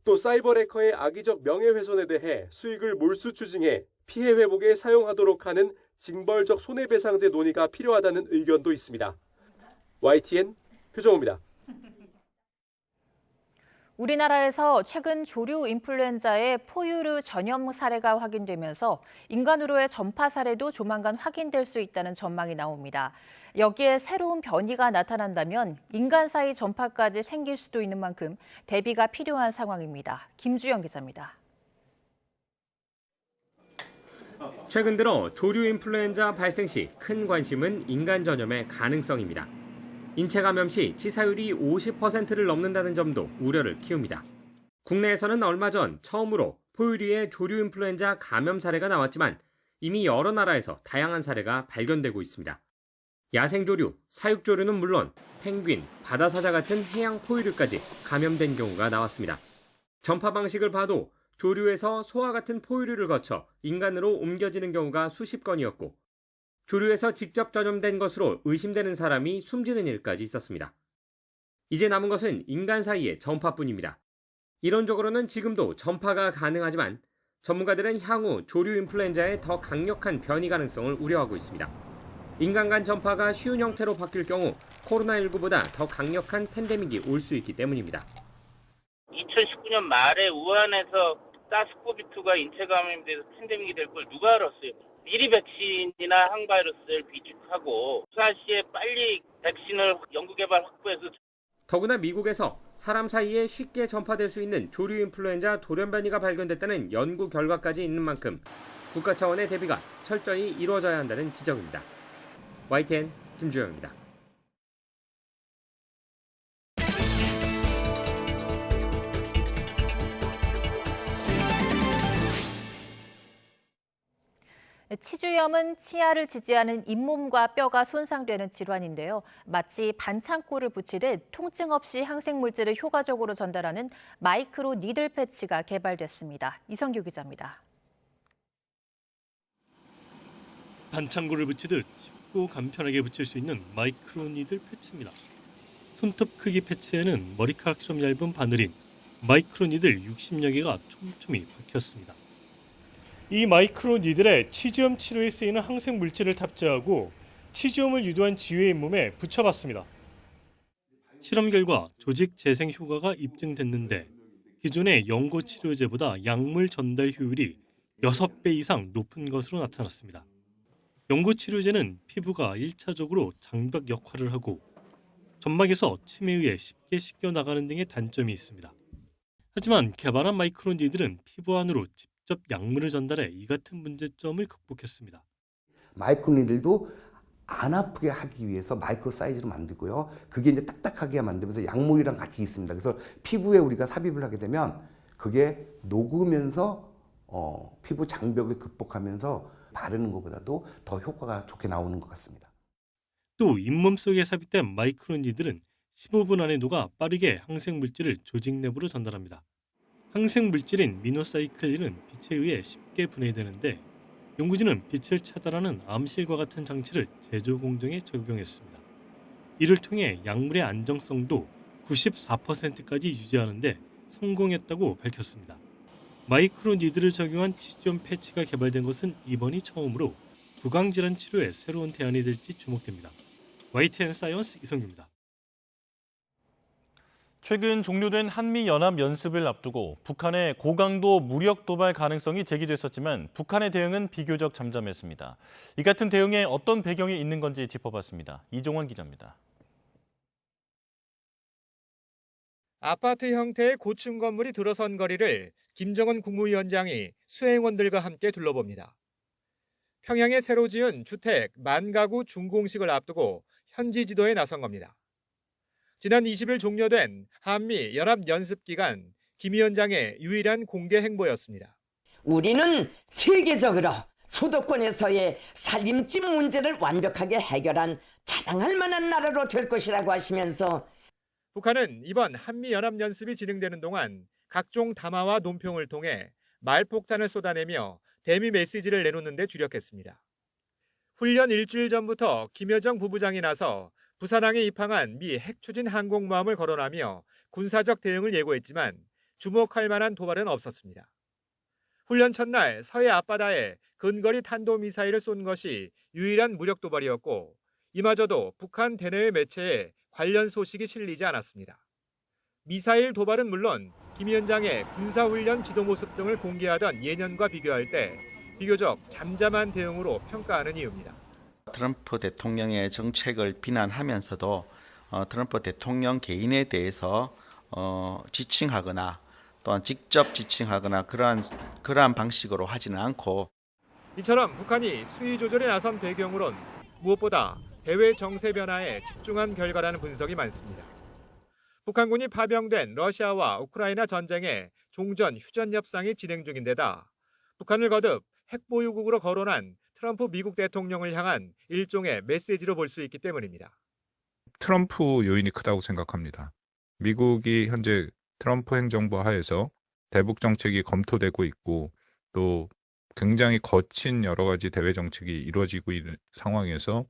또 사이버 해커의 악의적 명예훼손에 대해 수익을 몰수 추징해 피해 회복에 사용하도록 하는 징벌적 손해배상제 논의가 필요하다는 의견도 있습니다. YTN 표정호입니다. 우리나라에서 최근 조류 인플루엔자의 포유류 전염 사례가 확인되면서 인간으로의 전파 사례도 조만간 확인될 수 있다는 전망이 나옵니다. 여기에 새로운 변이가 나타난다면 인간 사이 전파까지 생길 수도 있는 만큼 대비가 필요한 상황입니다. 김주영 기자입니다. 최근 들어 조류 인플루엔자 발생 시 큰 관심은 인간 전염의 가능성입니다. 인체 감염 시 치사율이 50%를 넘는다는 점도 우려를 키웁니다. 국내에서는 얼마 전 처음으로 포유류의 조류 인플루엔자 감염 사례가 나왔지만 이미 여러 나라에서 다양한 사례가 발견되고 있습니다. 야생조류, 사육조류는 물론 펭귄, 바다사자 같은 해양 포유류까지 감염된 경우가 나왔습니다. 전파 방식을 봐도 조류에서 소와 같은 포유류를 거쳐 인간으로 옮겨지는 경우가 수십 건이었고 조류에서 직접 전염된 것으로 의심되는 사람이 숨지는 일까지 있었습니다. 이제 남은 것은 인간 사이의 전파뿐입니다. 이론적으로는 지금도 전파가 가능하지만 전문가들은 향후 조류 인플루엔자의 더 강력한 변이 가능성을 우려하고 있습니다. 인간 간 전파가 쉬운 형태로 바뀔 경우 코로나19보다 더 강력한 팬데믹이 올 수 있기 때문입니다. 2019년 말에 우한에서 사스코비2가 인체 감염이 돼서 팬데믹이 될 걸 누가 알았어요? 미리 백신이나 항바이러스를 비축하고 수시에 빨리 백신을 연구개발 확보해서 더구나 미국에서 사람 사이에 쉽게 전파될 수 있는 조류 인플루엔자 돌연변이가 발견됐다는 연구 결과까지 있는 만큼 국가 차원의 대비가 철저히 이루어져야 한다는 지적입니다. YTN 김주영입니다. 치주염은 치아를 지지하는 잇몸과 뼈가 손상되는 질환인데요. 마치 반창고를 붙이듯 통증 없이 항생물질을 효과적으로 전달하는 마이크로 니들 패치가 개발됐습니다. 이성규 기자입니다. 반창고를 붙이듯 쉽고 간편하게 붙일 수 있는 마이크로 니들 패치입니다. 손톱 크기 패치에는 머리카락처럼 얇은 바늘인 마이크로 니들 60여 개가 촘촘히 박혔습니다. 이 마이크로 니들에 치주염 치료에 쓰이는 항생 물질을 탑재하고 치주염을 유도한 지휘의 잇몸에 붙여봤습니다. 실험 결과 조직 재생 효과가 입증됐는데 기존의 연고 치료제보다 약물 전달 효율이 6배 이상 높은 것으로 나타났습니다. 연고 치료제는 피부가 1차적으로 장벽 역할을 하고 점막에서 침에 의해 쉽게 씻겨 나가는 등의 단점이 있습니다. 하지만 개발한 마이크로 니들은 피부 안으로 직접 약물을 전달해 이 같은 문제점을 극복했습니다. 마이크로니들도 안 아프게 하기 위해서 마이크로 사이즈로 만들고요. 그게 이제 딱딱하게 만들면서 약물이랑 같이 있습니다. 그래서 피부에 우리가 삽입을 하게 되면 그게 녹으면서 피부 장벽을 극복하면서 바르는 것보다도 더 효과가 좋게 나오는 것 같습니다. 또 잇몸 속에 삽입된 마이크로 니들은 15분 안에 녹아 빠르게 항생 물질을 조직 내부로 전달합니다. 항생 물질인 미노사이클린은 빛에 의해 쉽게 분해되는데 연구진은 빛을 차단하는 암실과 같은 장치를 제조 공정에 적용했습니다. 이를 통해 약물의 안정성도 94%까지 유지하는데 성공했다고 밝혔습니다. 마이크로 니들을 적용한 치주염 패치가 개발된 것은 이번이 처음으로 구강질환 치료에 새로운 대안이 될지 주목됩니다. YTN 사이언스 이성규입니다. 최근 종료된 한미연합연습을 앞두고 북한의 고강도 무력 도발 가능성이 제기됐었지만 북한의 대응은 비교적 잠잠했습니다. 이 같은 대응에 어떤 배경이 있는 건지 짚어봤습니다. 이종원 기자입니다. 아파트 형태의 고층 건물이 들어선 거리를 김정은 국무위원장이 수행원들과 함께 둘러봅니다. 평양에 새로 지은 주택 10,000가구 준공식을 앞두고 현지 지도에 나선 겁니다. 지난 20일 종료된 한미 연합연습 기간 김 위원장의 유일한 공개 행보였습니다. 우리는 세계적으로 수도권에서의 살림집 문제를 완벽하게 해결한 자랑할 만한 나라로 될 것이라고 하시면서 북한은 이번 한미연합연습이 진행되는 동안 각종 담화와 논평을 통해 말폭탄을 쏟아내며 대미 메시지를 내놓는 데 주력했습니다. 훈련 일주일 전부터 김여정 부부장이 나서 부산항에 입항한 미 핵추진 항공모함을 거론하며 군사적 대응을 예고했지만 주목할 만한 도발은 없었습니다. 훈련 첫날 서해 앞바다에 근거리 탄도미사일을 쏜 것이 유일한 무력 도발이었고 이마저도 북한 대내외 매체에 관련 소식이 실리지 않았습니다. 미사일 도발은 물론 김 위원장의 군사훈련 지도 모습 등을 공개하던 예년과 비교할 때 비교적 잠잠한 대응으로 평가하는 이유입니다. 트럼프 대통령의 정책을 비난하면서도 트럼프 대통령 개인에 대해서 지칭하거나 또한 직접 지칭하거나 그러한 방식으로 하지는 않고 이처럼 북한이 수위 조절에 나선 배경으론 무엇보다 대외 정세 변화에 집중한 결과라는 분석이 많습니다. 북한군이 파병된 러시아와 우크라이나 전쟁의 종전 휴전 협상이 진행 중인데다 북한을 거듭 핵보유국으로 거론한 트럼프 미국 대통령을 향한 일종의 메시지로 볼 수 있기 때문입니다. 트럼프 요인이 크다고 생각합니다. 미국이 현재 트럼프 행정부 하에서 대북 정책이 검토되고 있고 또 굉장히 거친 여러 가지 대외 정책이 이루어지고 있는 상황에서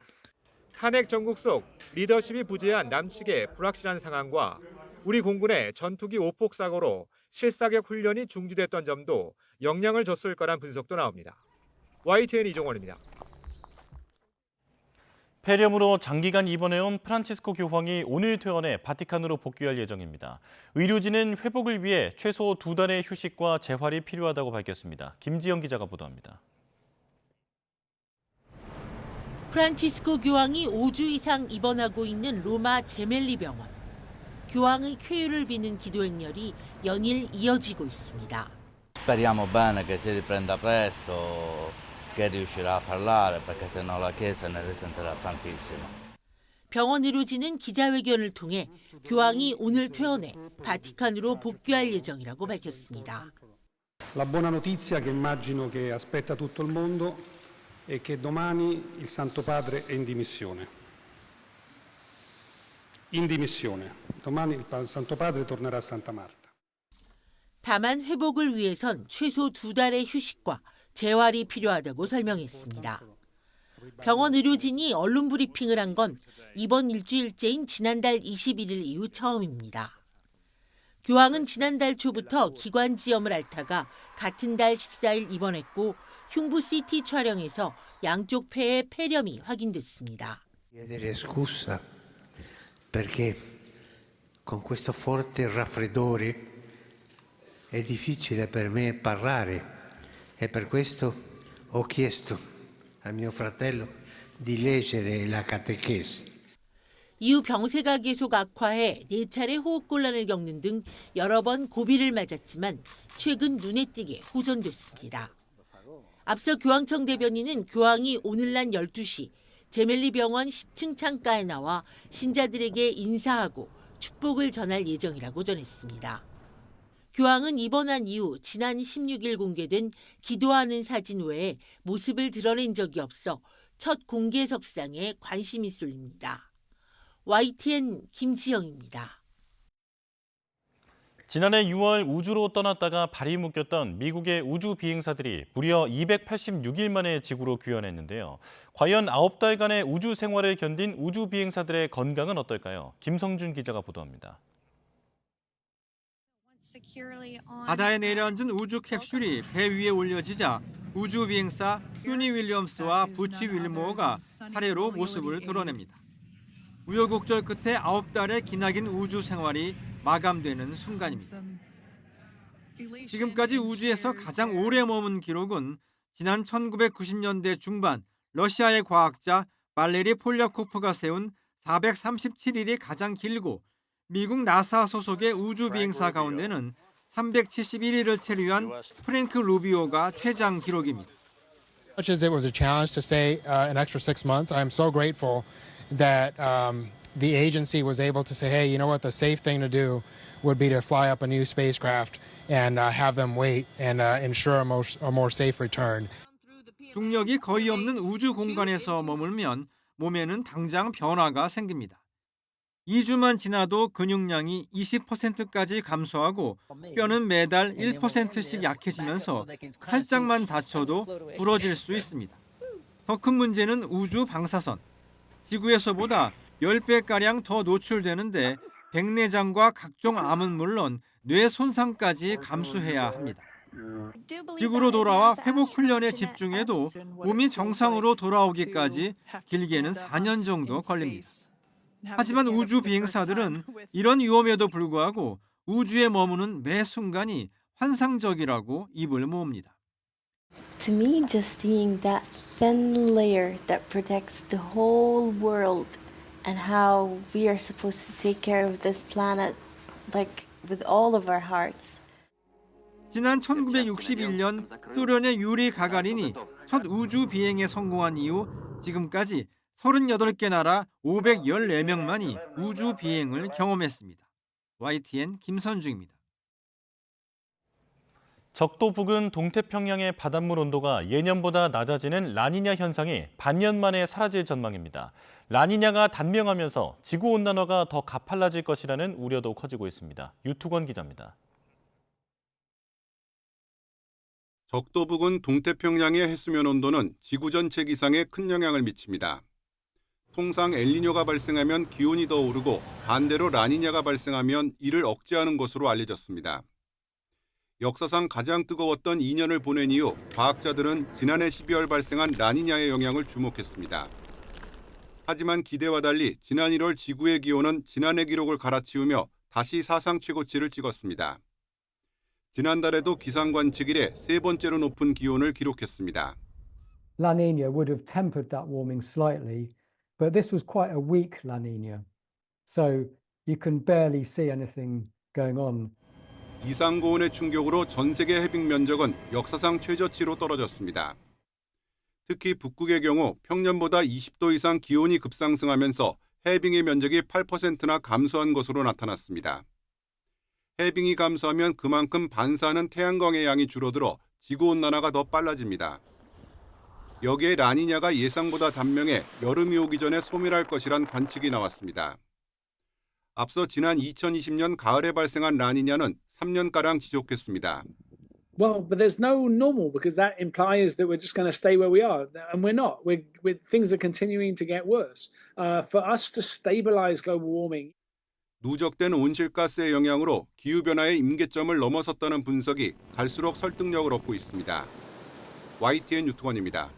탄핵 정국 속 리더십이 부재한 남측의 불확실한 상황과 우리 공군의 전투기 오폭 사고로 실사격 훈련이 중지됐던 점도 영향을 줬을 거란 분석도 나옵니다. YTN 이종원입니다. 폐렴으로 장기간 입원해온 프란치스코 교황이 오늘 퇴원해 바티칸으로 복귀할 예정입니다. 의료진은 회복을 위해 최소 2달의 휴식과 재활이 필요하다고 밝혔습니다. 김지영 기자가 보도합니다. 프란치스코 교황이 5주 이상 입원하고 있는 로마 제멜리 병원. 교황의 쾌유를 비는 기도 행렬이 연일 이어지고 있습니다. Speriamo bene che si riprenda presto, che riuscirà a parlare, perché se no la Chiesa ne risentirà tantissimo. 병원 의료진은 기자회견을 통해 교황이 오늘 퇴원해 바티칸으로 복귀할 예정이라고 밝혔습니다. La buona notizia che immagino che aspetta tutto il mondo è che domani il Santo Padre è in dimissione. In dimissione. Domani il Santo Padre tornerà a Santa Marta. 다만 회복을 위해선 최소 2달의 휴식과 재활이 필요하다고 설명했습니다. 병원 의료진이 언론 브리핑을 한 건 이번 일주일째인 지난달 21일 이후 처음입니다. 교황은 지난달 초부터 기관지염을 앓다가 같은 달 14일 입원했고 흉부 CT 촬영에서 양쪽 폐에 폐렴이 확인됐습니다. Chiedere scusa perché con questo forte raffreddore è difficile per me parlare e per questo ho chiesto a mio fratello di leggere la catechesi. 이후 병세가 계속 악화해 4차례 호흡곤란을 겪는 등 여러 번 고비를 맞았지만 최근 눈에 띄게 호전됐습니다. 앞서 교황청 대변인은 교황이 오늘 낮 12시 제멜리 병원 10층 창가에 나와 신자들에게 인사하고 축복을 전할 예정이라고 전했습니다. 교황은 입원한 이후 지난 16일 공개된 기도하는 사진 외에 모습을 드러낸 적이 없어 첫 공개 석상에 관심이 쏠립니다. YTN 김지영입니다. 지난해 6월 우주로 떠났다가 발이 묶였던 미국의 우주 비행사들이 무려 286일 만에 지구로 귀환했는데요. 과연 9달간의 우주 생활을 견딘 우주 비행사들의 건강은 어떨까요? 김성준 기자가 보도합니다. 바다에 내려앉은 우주 캡슐이 배 위에 올려지자 우주 비행사 휴니 윌리엄스와 부치 윌모어가 차례로 모습을 드러냅니다. 우여곡절 끝에 9달의 기나긴 우주 생활이 마감되는 순간입니다. 지금까지 우주에서 가장 오래 머문 기록은 지난 1990년대 중반 러시아의 과학자 발레리 폴리아코프가 세운 437일이 가장 길고 미국 나사 소속의 우주 비행사 가운데는 371일을 체류한 프랭크 루비오가 최장 기록입니다. Much as it was a challenge to stay an extra 6 months, I am so grateful that the agency was able to say, hey, you know what, the safe thing to do would be to fly up a new spacecraft and have them wait and ensure a more safe return. 중력이 거의 없는 우주 공간에서 머물면 몸에는 당장 변화가 생깁니다. 2주만 지나도 근육량이 20%까지 감소하고 뼈는 매달 1%씩 약해지면서 살짝만 다쳐도 부러질 수 있습니다. 더 큰 문제는 우주 방사선. 지구에서보다 10배가량 더 노출되는데 백내장과 각종 암은 물론 뇌 손상까지 감수해야 합니다. 지구로 돌아와 회복 훈련에 집중해도 몸이 정상으로 돌아오기까지 길게는 4년 정도 걸립니다. 하지만 우주 비행사들은 이런 위험에도 불구하고 우주에 머무는 매 순간이 환상적이라고 입을 모읍니다. To me, just seeing that thin layer that protects the whole world and how we are supposed to take care of this planet like with all of our hearts. 지난 1961년 소련의 유리 가가린이 첫 우주 비행에 성공한 이후 지금까지 38개 나라 514명만이 우주 비행을 경험했습니다. YTN 김선중입니다. 적도 부근 동태평양의 바닷물 온도가 예년보다 낮아지는 라니냐 현상이 반년 만에 사라질 전망입니다. 라니냐가 단명하면서 지구온난화가 더 가팔라질 것이라는 우려도 커지고 있습니다. 유투권 기자입니다. 적도 부근 동태평양의 해수면 온도는 지구 전체 기상에 큰 영향을 미칩니다. 통상 엘니뇨가 발생하면 기온이 더 오르고 반대로 라니냐가 발생하면 이를 억제하는 것으로 알려졌습니다. 역사상 가장 뜨거웠던 2년을 보낸 이후 과학자들은 지난해 12월 발생한 라니냐의 영향을 주목했습니다. 하지만 기대와 달리 지난 1월 지구의 기온은 지난해 기록을 갈아치우며 다시 사상 최고치를 찍었습니다. 지난달에도 기상관측 이래 세 번째로 높은 기온을 기록했습니다. La Nina would have tempered that warming slightly, but this was quite a weak La Nina. So you can barely see anything going on. 이상고온의 충격으로 전 세계 해빙 면적은 역사상 최저치로 떨어졌습니다. 특히 북극의 경우 평년보다 20도 이상 기온이 급상승하면서 해빙의 면적이 8%나 감소한 것으로 나타났습니다. 해빙이 감소하면 그만큼 반사하는 태양광의 양이 줄어들어 지구온난화가 더 빨라집니다. 여기에 라니냐가 예상보다 단명해 여름이 오기 전에 소멸할 것이란 관측이 나왔습니다. 앞서 지난 2020년 가을에 발생한 라니냐는 3년가량 지속했습니다. Well, but there's no normal because that implies that we're just going to stay where we are, and we're not. Things are continuing to get worse. For us to stabilize global warming. 누적된 온실가스의 영향으로 기후변화의 임계점을 넘어섰다는 분석이 갈수록 설득력을 얻고 있습니다. YTN 유튜건입니다.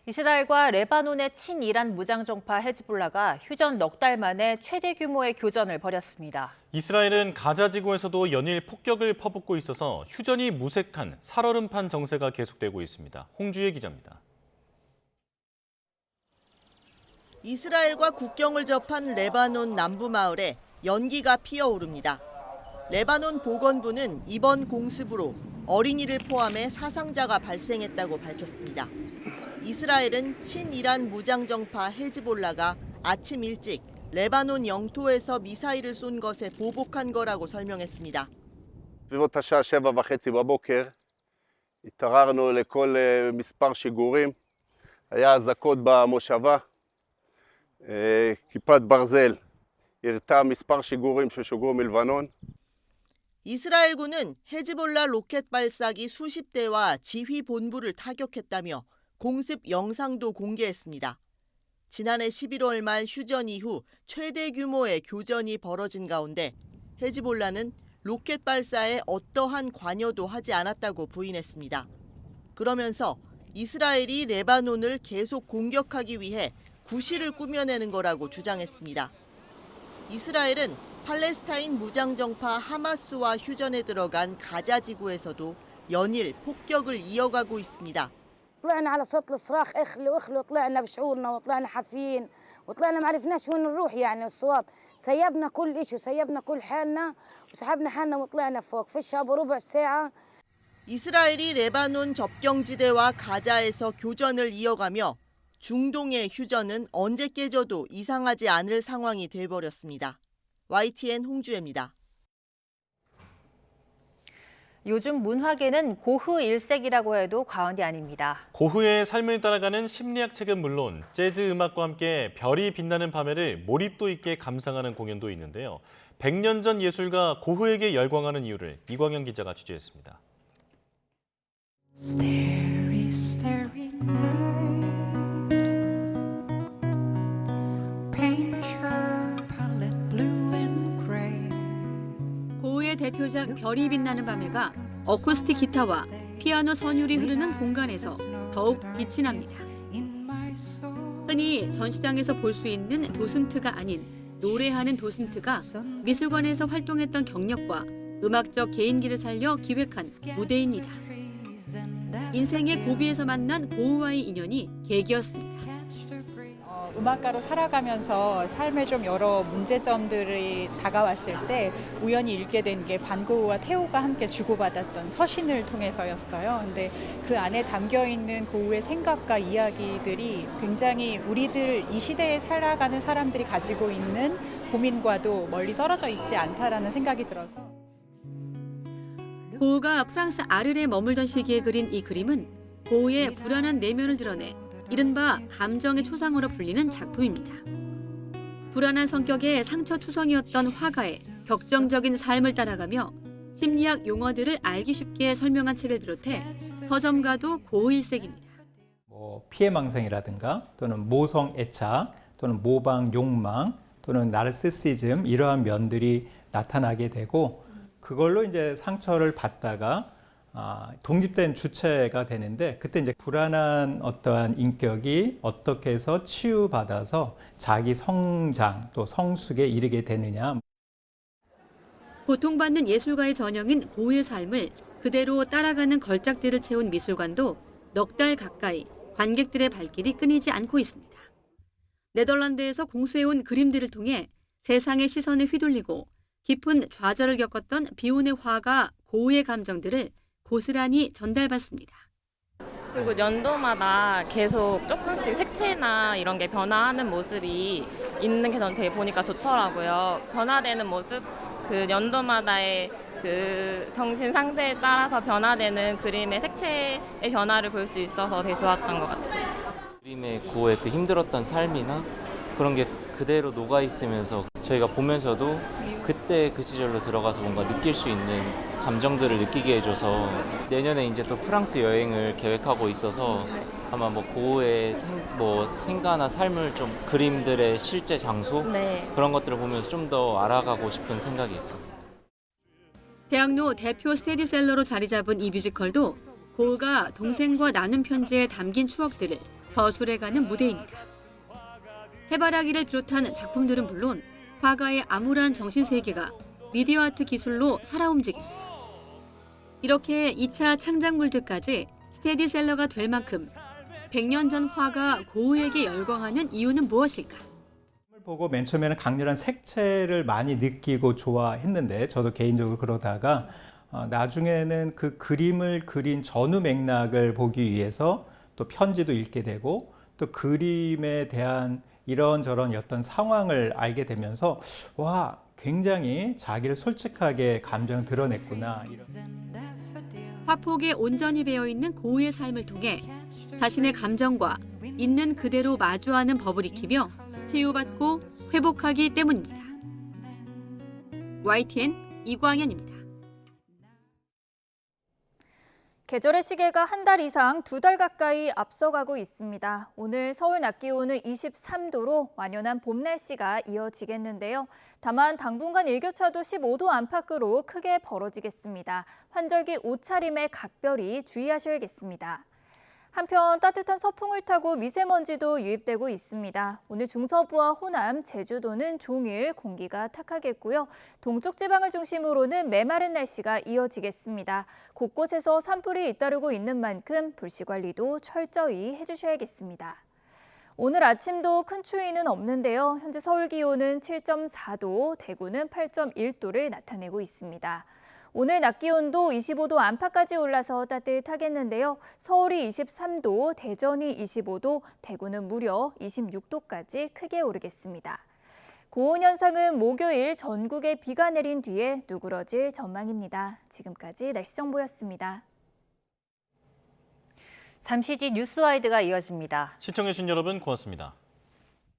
이스라엘과 레바논의 친이란 무장정파 헤즈볼라가 휴전 넉 달 만에 최대 규모의 교전을 벌였습니다. 이스라엘은 가자 지구에서도 연일 폭격을 퍼붓고 있어서 휴전이 무색한 살얼음판 정세가 계속되고 있습니다. 홍주혜 기자입니다. 이스라엘과 국경을 접한 레바논 남부 마을에 연기가 피어오릅니다. 레바논 보건부는 이번 공습으로 어린이를 포함해 사상자가 발생했다고 밝혔습니다. 이스라엘은 친이란 무장정파 헤즈볼라가 아침 일찍 레바논 영토에서 미사일을 쏜 것에 보복한 거라고 설명했습니다. בסביבות השעה 7:30 בבוקר התעוררנו לכל מספר שיגורים. היה אזעקות במושבה. כיפת ברזל הראתה מספר שיגורים ששוגרו מלבנון. 이스라엘군은 헤즈볼라 로켓 발사기 수십 대와 지휘 본부를 타격했다며 공습 영상도 공개했습니다. 지난해 11월 말 휴전 이후 최대 규모의 교전이 벌어진 가운데 헤즈볼라는 로켓 발사에 어떠한 관여도 하지 않았다고 부인했습니다. 그러면서 이스라엘이 레바논을 계속 공격하기 위해 구실을 꾸며내는 거라고 주장했습니다. 이스라엘은 팔레스타인 무장정파 하마스와 휴전에 들어간 가자 지구에서도 연일 폭격을 이어가고 있습니다. طلعنا على صوت الصراخ اخلوا اخلوا طلعنا بشعورنا وطلعنا حافيين وطلعنا ما عرفناش وين نروح يعني الصوت سيبنا كل شيء سيبنا كل حالنا وسحبنا حالنا وطلعنا فوق في الشاب ربع ساعة. 이스라엘이 레바논 접경지대와 가자에서 교전을 이어가며 중동의 휴전은 언제 깨져도 이상하지 않을 상황이 돼버렸습니다. YTN 홍주혜입니다. 요즘 문화계는 고흐 일색이라고 해도 과언이 아닙니다. 고흐의 삶을 따라가는 심리학 책은 물론 재즈 음악과 함께 별이 빛나는 밤에를 몰입도 있게 감상하는 공연도 있는데요. 100년 전 예술가 고흐에게 열광하는 이유를 이광현 기자가 취재했습니다. Starry, starry night. Paint your palette blue and gray. 고흐의 대표작 별이 빛나는 밤에가 어쿠스틱 기타와 피아노 선율이 흐르는 공간에서 더욱 빛이 납니다. 흔히 전시장에서 볼 수 있는 도슨트가 아닌 노래하는 도슨트가 미술관에서 활동했던 경력과 음악적 개인기를 살려 기획한 무대입니다. 인생의 고비에서 만난 고흐와의 인연이 계기였습니다. 음악가로 살아가면서 삶의 좀 여러 문제점들이 다가왔을 때 우연히 읽게 된 게 반고흐와 테오가 함께 주고받았던 서신을 통해서였어요. 근데 그 안에 담겨 있는 고흐의 생각과 이야기들이 굉장히 우리들 이 시대에 살아가는 사람들이 가지고 있는 고민과도 멀리 떨어져 있지 않다라는 생각이 들어서. 고흐가 프랑스 아르레에 머물던 시기에 그린 이 그림은 고흐의 불안한 내면을 드러내 이른바 감정의 초상화로 불리는 작품입니다. 불안한 성격의 상처투성이었던 화가의 격정적인 삶을 따라가며 심리학 용어들을 알기 쉽게 설명한 책을 비롯해 서점가도 고흐 일색입니다. 피해망상이라든가 또는 모성 애착 또는 모방 욕망 또는 나르시시즘 이러한 면들이 나타나게 되고 그걸로 이제 상처를 받다가 독립된 주체가 되는데 그때 이제 불안한 어떠한 인격이 어떻게 해서 치유받아서 자기 성장 또 성숙에 이르게 되느냐. 고통받는 예술가의 전형인 고흐의 삶을 그대로 따라가는 걸작들을 채운 미술관도 넉 달 가까이 관객들의 발길이 끊이지 않고 있습니다. 네덜란드에서 공수해온 그림들을 통해 세상의 시선에 휘둘리고 깊은 좌절을 겪었던 비운의 화가 고흐의 감정들을 고스란히 전달받습니다. 그리고 연도마다 계속 조금씩 색채나 이런 게 변화하는 모습이 있는 게 저는 되게 보니까 좋더라고요. 변화되는 모습, 그 연도마다의 그 정신 상태에 따라서 변화되는 그림의 색채의 변화를 볼 수 있어서 되게 좋았던 것 같아요. 그림의 고흐의 그 힘들었던 삶이나 그런 게 그대로 녹아 있으면서 저희가 보면서도 그때 그 시절로 들어가서 뭔가 느낄 수 있는 감정들을 느끼게 해줘서 내년에 이제 또 프랑스 여행을 계획하고 있어서 아마 뭐 고흐의 생가나 삶을 좀 그림들의 실제 장소 그런 것들을 보면서 좀 더 알아가고 싶은 생각이 있습니다. 대학로 대표 스테디셀러로 자리 잡은 이 뮤지컬도 고흐가 동생과 나눈 편지에 담긴 추억들을 서술해가는 무대입니다. 해바라기를 비롯한 작품들은 물론 화가의 암울한 정신세계가 미디어 아트 기술로 살아 움직입니다. 이렇게 2차 창작물들까지 스테디셀러가 될 만큼 100년 전 화가 고흐에게 열광하는 이유는 무엇일까? 보고 맨 처음에는 강렬한 색채를 많이 느끼고 좋아했는데 저도 개인적으로 그러다가 나중에는 그 그림을 그린 전후 맥락을 보기 위해서 또 편지도 읽게 되고 또 그림에 대한 이런저런 어떤 상황을 알게 되면서 와 굉장히 자기를 솔직하게 감정을 드러냈구나. 화폭에 온전히 배어있는 고흐의 삶을 통해 자신의 감정과 있는 그대로 마주하는 법을 익히며 치유받고 회복하기 때문입니다. YTN 이광현입니다. 계절의 시계가 한 달 이상 2달 가까이 앞서가고 있습니다. 오늘 서울 낮 기온은 23도로 완연한 봄 날씨가 이어지겠는데요. 다만 당분간 일교차도 15도 안팎으로 크게 벌어지겠습니다. 환절기 옷차림에 각별히 주의하셔야겠습니다. 한편 따뜻한 서풍을 타고 미세먼지도 유입되고 있습니다. 오늘 중서부와 호남, 제주도는 종일 공기가 탁하겠고요. 동쪽 지방을 중심으로는 메마른 날씨가 이어지겠습니다. 곳곳에서 산불이 잇따르고 있는 만큼 불씨 관리도 철저히 해주셔야겠습니다. 오늘 아침도 큰 추위는 없는데요. 현재 서울 기온은 7.4도, 대구는 8.1도를 나타내고 있습니다. 오늘 낮 기온도 25도 안팎까지 올라서 따뜻하겠는데요. 서울이 23도, 대전이 25도, 대구는 무려 26도까지 크게 오르겠습니다. 고온 현상은 목요일 전국에 비가 내린 뒤에 누그러질 전망입니다. 지금까지 날씨 정보였습니다. 잠시 뒤 뉴스와이드가 이어집니다. 시청해주신 여러분 고맙습니다.